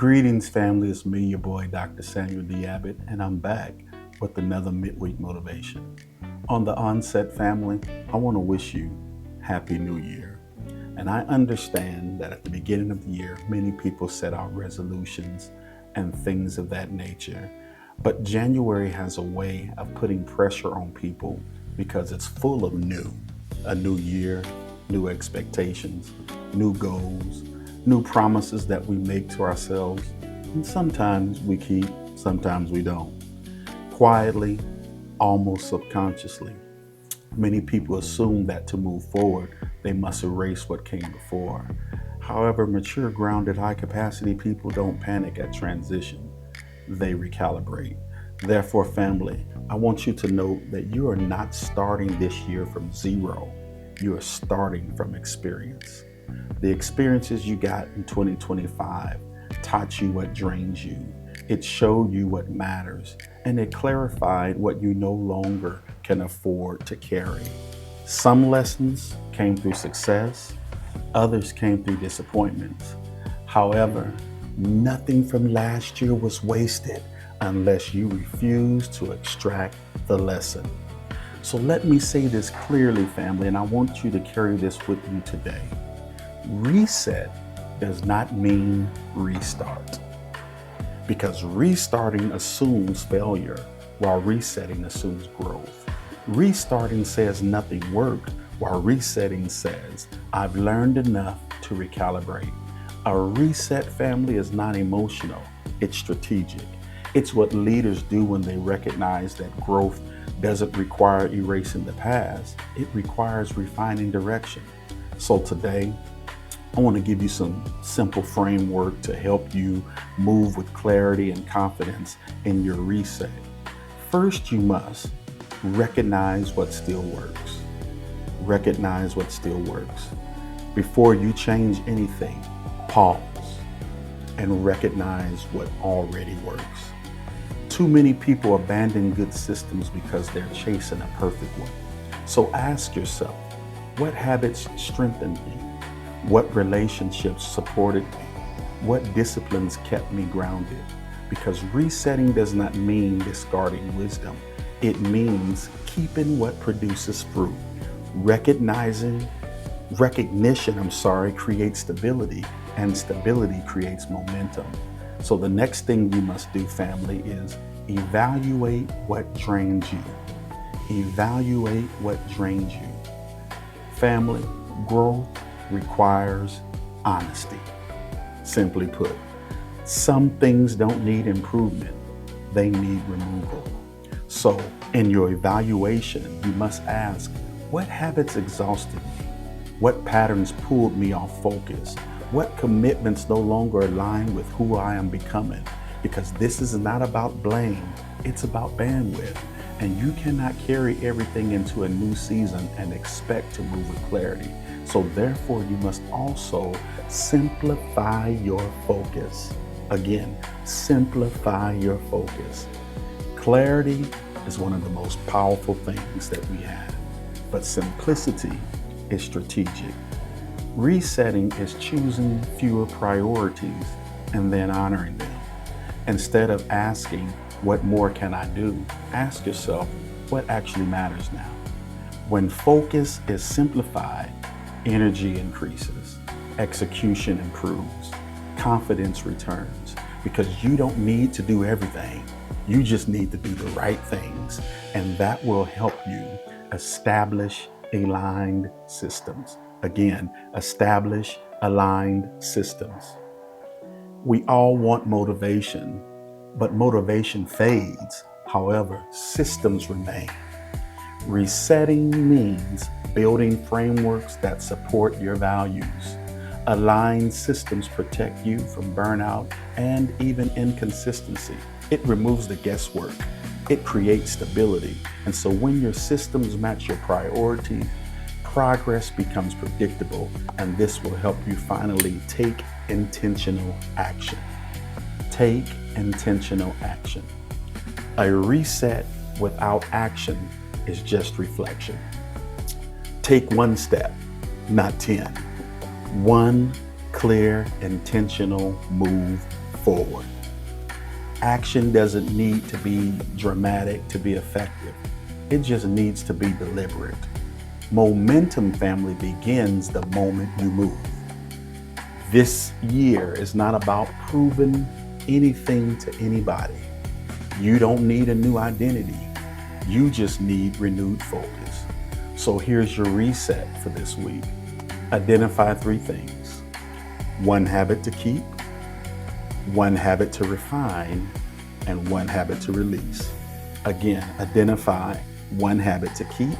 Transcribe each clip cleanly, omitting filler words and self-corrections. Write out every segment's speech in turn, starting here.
Greetings, family. It's me, your boy, Dr. Samuel D. Abbott, and I'm back with another midweek motivation. On the onset, family, I want to wish you Happy New Year. And I understand that at the beginning of the year, many people set out resolutions and things of that nature. But January has a way of putting pressure on people because it's full of new. A new year, new expectations, new goals, new promises that we make to ourselves, and sometimes we keep, sometimes we don't. Quietly, almost subconsciously, many people assume that to move forward, they must erase what came before. However, mature, grounded, high-capacity people don't panic at transition. They recalibrate. Therefore, family, I want you to know that you are not starting this year from zero. You are starting from experience. The experiences you got in 2025 taught you what drains you. It showed you what matters, and it clarified what you no longer can afford to carry. Some lessons came through success, others came through disappointments. However, nothing from last year was wasted unless you refuse to extract the lesson. So let me say this clearly, family, and I want you to carry this with you today. Reset does not mean restart, because restarting assumes failure while resetting assumes growth. Restarting says nothing worked, while resetting says, I've learned enough to recalibrate. A reset, family, is not emotional, it's strategic. It's what leaders do when they recognize that growth doesn't require erasing the past, it requires refining direction. So today, I want to give you some simple framework to help you move with clarity and confidence in your reset. First, you must recognize what still works. Recognize what still works. Before you change anything, pause and recognize what already works. Too many people abandon good systems because they're chasing a perfect one. So ask yourself, what habits strengthened me? What relationships supported me? What disciplines kept me grounded? Because resetting does not mean discarding wisdom. It means keeping what produces fruit. Recognition, creates stability, and stability creates momentum. So the next thing you must do, family, is evaluate what drains you. Evaluate what drains you. Family, growth requires honesty. Simply put, some things don't need improvement, they need removal. So in your evaluation, you must ask, what habits exhausted me? What patterns pulled me off focus? What commitments no longer align with who I am becoming? Because this is not about blame, it's about bandwidth. And you cannot carry everything into a new season and expect to move with clarity. So therefore, you must also simplify your focus. Again, simplify your focus. Clarity is one of the most powerful things that we have, but simplicity is strategic. Resetting is choosing fewer priorities and then honoring them. Instead of asking, what more can I do? Ask yourself, what actually matters now? When focus is simplified, energy increases, execution improves, confidence returns, because you don't need to do everything. You just need to do the right things, and that will help you establish aligned systems. Again, establish aligned systems. We all want motivation, but motivation fades. However, systems remain. Resetting means building frameworks that support your values. Aligned systems protect you from burnout and even inconsistency. It removes the guesswork. It creates stability. And so when your systems match your priorities, progress becomes predictable, and this will help you finally take intentional action. Take intentional action. A reset without action is just reflection. Take one step, not 10. One clear, intentional move forward. Action doesn't need to be dramatic to be effective. It just needs to be deliberate. Momentum, family, begins the moment you move. This year is not about proving anything to anybody. You don't need a new identity. You just need renewed focus. So here's your reset for this week. Identify 3 things. 1 habit to keep, 1 habit to refine, and 1 habit to release. Again, identify 1 habit to keep,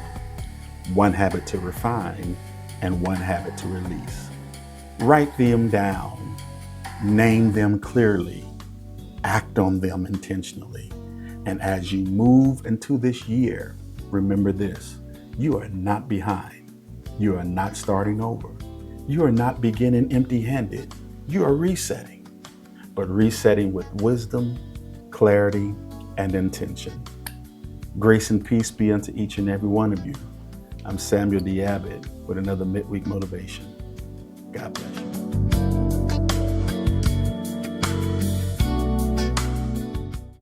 1 habit to refine, and 1 habit to release. Write them down, name them clearly, act on them intentionally. And as you move into this year, remember this: you are not behind. You are not starting over. You are not beginning empty-handed. You are resetting, but resetting with wisdom, clarity, and intention. Grace and peace be unto each and every one of you. I'm Samuel D. Abbott with another Midweek Motivation. God bless you.